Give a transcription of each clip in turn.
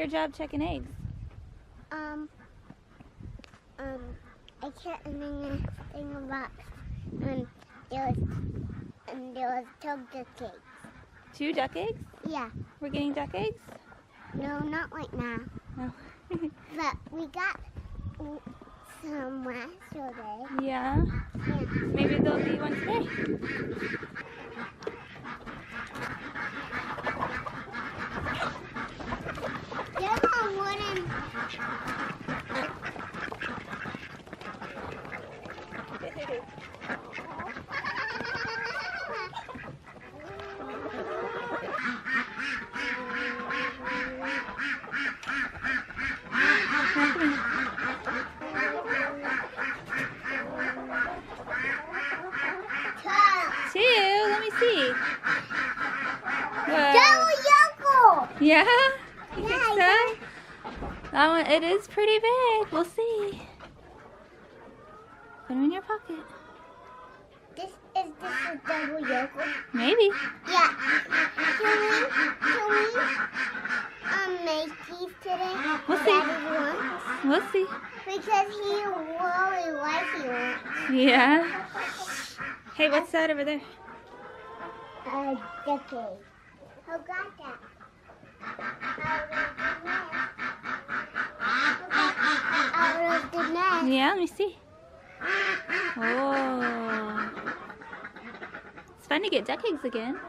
your job checking eggs? I kept in the thing about, there was 2 duck eggs. 2 duck eggs? Yeah. We're getting duck eggs? No, not right now. No. But we got some yesterday. Yeah. Yeah. Maybe there'll be one today. There's a wooden. Let me see. Double yokel! Yeah? You think Yeah, so? That one, it is pretty big. We'll see. Put them in your pocket. Is this a double yokel? Maybe. Yeah. Can we make these today? We'll see. Daddy wants? We'll see. Because he really likes it. Yeah. Hey, what's that over there? A decade. Who got that? Out of the nest. Yeah, let me see. Oh. It's fun to get duck eggs again.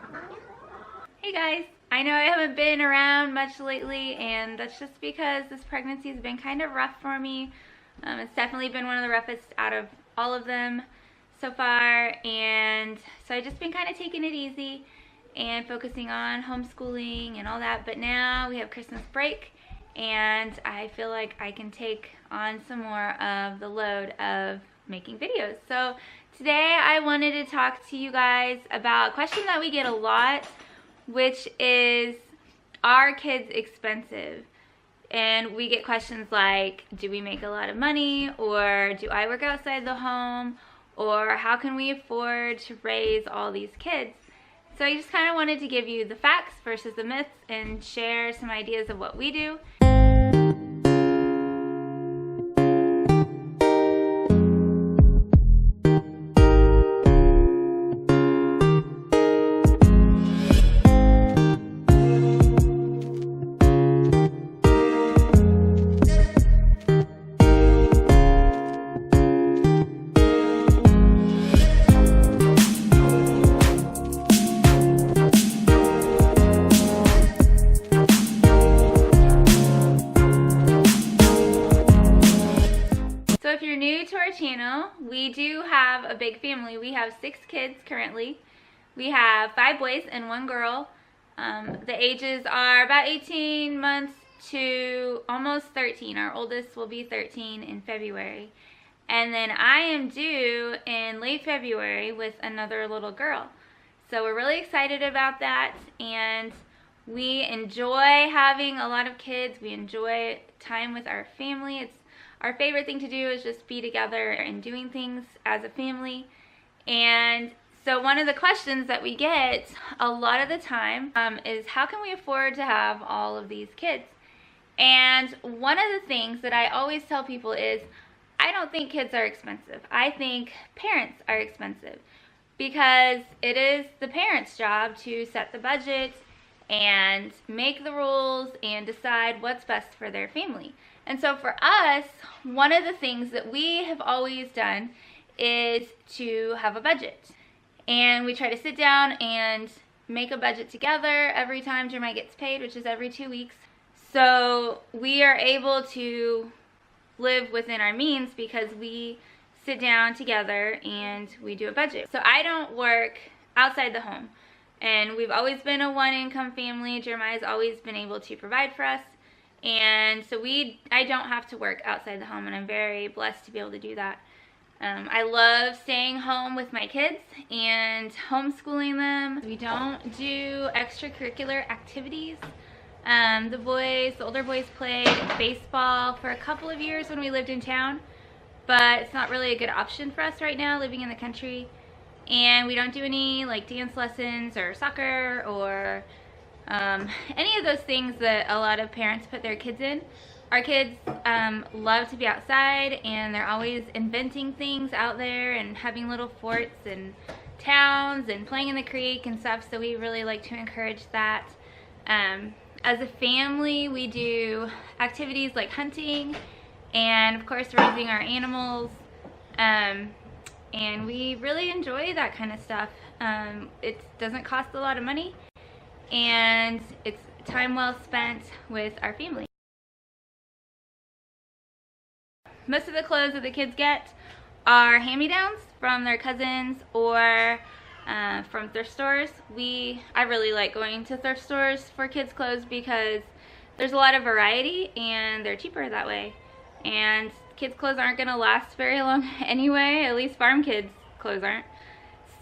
Hey guys, I know I haven't been around much lately, and that's just because this pregnancy has been kind of rough for me. It's definitely been one of the roughest out of all of them so far, and so I've just been kind of taking it easy and focusing on homeschooling and all that. But now we have Christmas break, and I feel like I can take on some more of the load of making videos. So today I wanted to talk to you guys about a question that we get a lot, which is, are kids expensive? And we get questions like, do we make a lot of money? Or do I work outside the home? Or how can we afford to raise all these kids? So I just kind of wanted to give you the facts versus the myths and share some ideas of what we do. If you're new to our channel, we do have a big family. We have 6 kids currently. We have 5 boys and 1 girl. The ages are about 18 months to almost 13. Our oldest will be 13 in February. And then I am due in late February with another little girl. So we're really excited about that, and we enjoy having a lot of kids. We enjoy time with our family. It's our favorite thing to do is just be together and doing things as a family. And so one of the questions that we get a lot of the time is, how can we afford to have all of these kids? And one of the things that I always tell people is, I don't think kids are expensive. I think parents are expensive, because it is the parents' job to set the budget and make the rules and decide what's best for their family. And so for us, one of the things that we have always done is to have a budget. And we try to sit down and make a budget together every time Jeremiah gets paid, which is every 2 weeks. So we are able to live within our means because we sit down together and we do a budget. So I don't work outside the home. And we've always been a 1-income family. Jeremiah's always been able to provide for us. And so I don't have to work outside the home, and I'm very blessed to be able to do that. I love staying home with my kids and homeschooling them. We don't do extracurricular activities. The older boys played baseball for a couple of years when we lived in town, but it's not really a good option for us right now living in the country. And we don't do any like dance lessons or soccer or any of those things that a lot of parents put their kids in. Our kids love to be outside, and they're always inventing things out there and having little forts and towns and playing in the creek and stuff, so we really like to encourage that. As a family, we do activities like hunting and, of course, raising our animals, and we really enjoy that kind of stuff. It doesn't cost a lot of money, and it's time well spent with our family. Most of the clothes that the kids get are hand-me-downs from their cousins or from thrift stores. I really like going to thrift stores for kids' clothes because there's a lot of variety and they're cheaper that way. And kids' clothes aren't going to last very long anyway, at least farm kids' clothes aren't.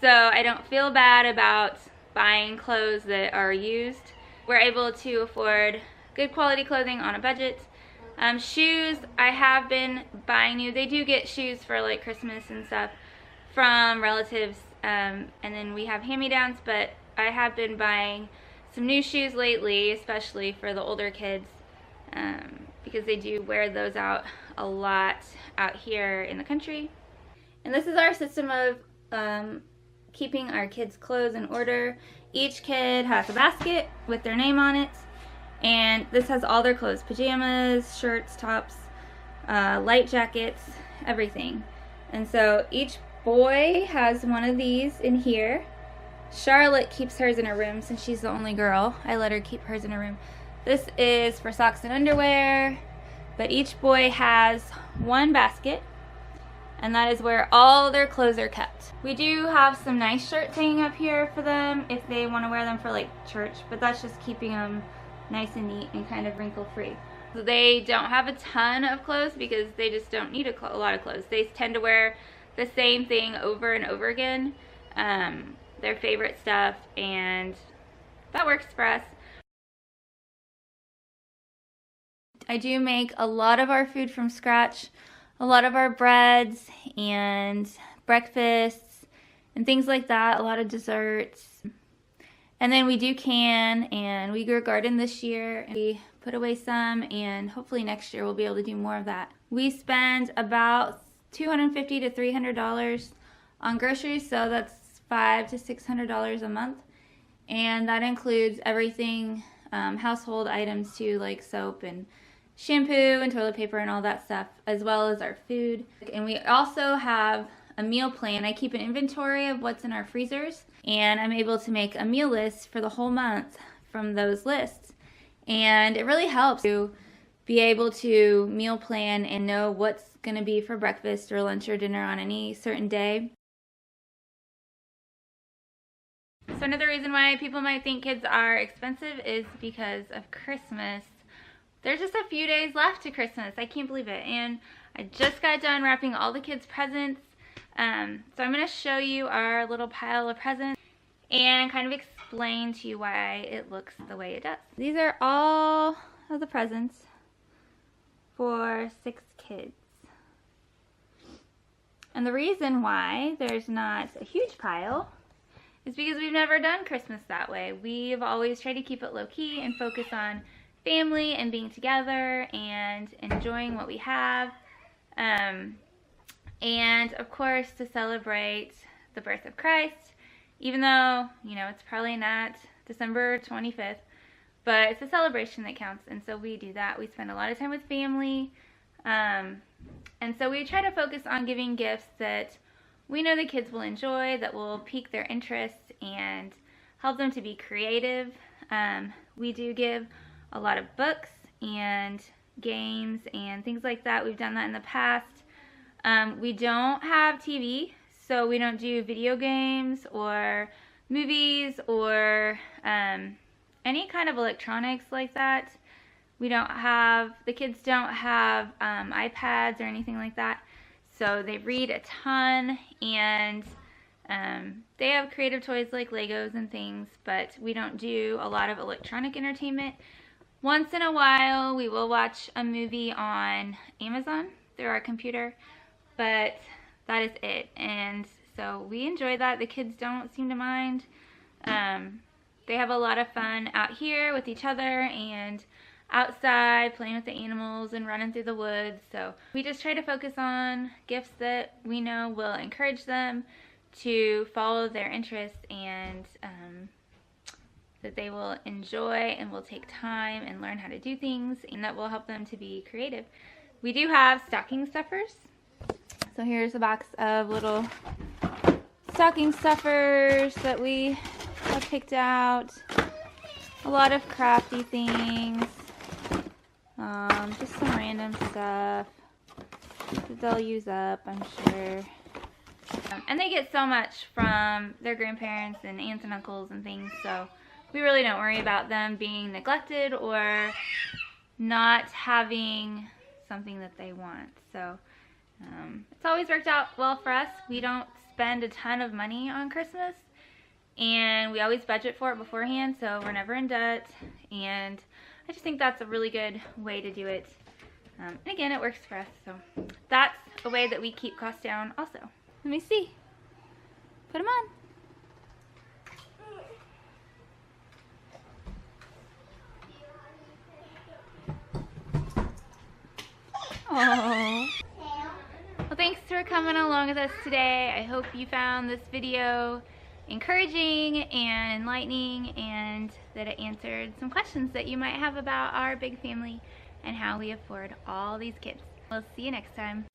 So I don't feel bad about buying clothes that are used. We're able to afford good quality clothing on a budget. Shoes, I have been buying new. They do get shoes for like Christmas and stuff from relatives, and then we have hand-me-downs, but I have been buying some new shoes lately, especially for the older kids, because they do wear those out a lot out here in the country. And this is our system of keeping our kids' clothes in order. Each kid has a basket with their name on it. And this has all their clothes, pajamas, shirts, tops, light jackets, everything. And so each boy has one of these in here. Charlotte keeps hers in her room since she's the only girl. I let her keep hers in her room. This is for socks and underwear, but each boy has one basket, and that is where all their clothes are kept. We do have some nice shirts hanging up here for them if they want to wear them for like church, but that's just keeping them nice and neat and kind of wrinkle-free. So they don't have a ton of clothes because they just don't need a lot of clothes. They tend to wear the same thing over and over again, their favorite stuff, and that works for us. I do make a lot of our food from scratch, a lot of our breads and breakfasts and things like that, a lot of desserts. And then we do can, and we grew a garden this year, and we put away some, and hopefully next year we'll be able to do more of that. We spend about $250 to $300 on groceries, so that's $500 to $600 a month. And that includes everything, household items too, like soap and shampoo and toilet paper and all that stuff, as well as our food. And we also have a meal plan. I keep an inventory of what's in our freezers, and I'm able to make a meal list for the whole month from those lists. And it really helps to be able to meal plan and know what's going to be for breakfast or lunch or dinner on any certain day. So another reason why people might think kids are expensive is because of Christmas. There's just a few days left to Christmas. I can't believe it. And I just got done wrapping all the kids' presents. So I'm going to show you our little pile of presents and kind of explain to you why it looks the way it does. These are all of the presents for 6 kids. And the reason why there's not a huge pile is because we've never done Christmas that way. We've always tried to keep it low-key and focus on family and being together and enjoying what we have. And of course, to celebrate the birth of Christ, even though, you know, it's probably not December 25th, but it's a celebration that counts, and so we do that. We spend a lot of time with family, and so we try to focus on giving gifts that we know the kids will enjoy, that will pique their interest and help them to be creative. We do give a lot of books and games and things like that. We've done that in the past. We don't have TV, so we don't do video games or movies or any kind of electronics like that. The kids don't have iPads or anything like that, so they read a ton, and they have creative toys like Legos and things, but we don't do a lot of electronic entertainment. Once in a while, we will watch a movie on Amazon through our computer, but that is it. And so we enjoy that. The kids don't seem to mind. They have a lot of fun out here with each other and outside playing with the animals and running through the woods. So we just try to focus on gifts that we know will encourage them to follow their interests and that they will enjoy and will take time and learn how to do things, and that will help them to be creative. We do have stocking stuffers. So here's a box of little stocking stuffers that we have picked out. A lot of crafty things. Just some random stuff that they'll use up, I'm sure. And they get so much from their grandparents and aunts and uncles and things, so we really don't worry about them being neglected or not having something that they want. So it's always worked out well for us. We don't spend a ton of money on Christmas, and we always budget for it beforehand, so we're never in debt, and I just think that's a really good way to do it. And again, it works for us, so that's a way that we keep costs down also. Let me see. Put them on. Oh. Well, thanks for coming along with us today. I hope you found this video encouraging and enlightening, and that it answered some questions that you might have about our big family and how we afford all these kids. We'll see you next time.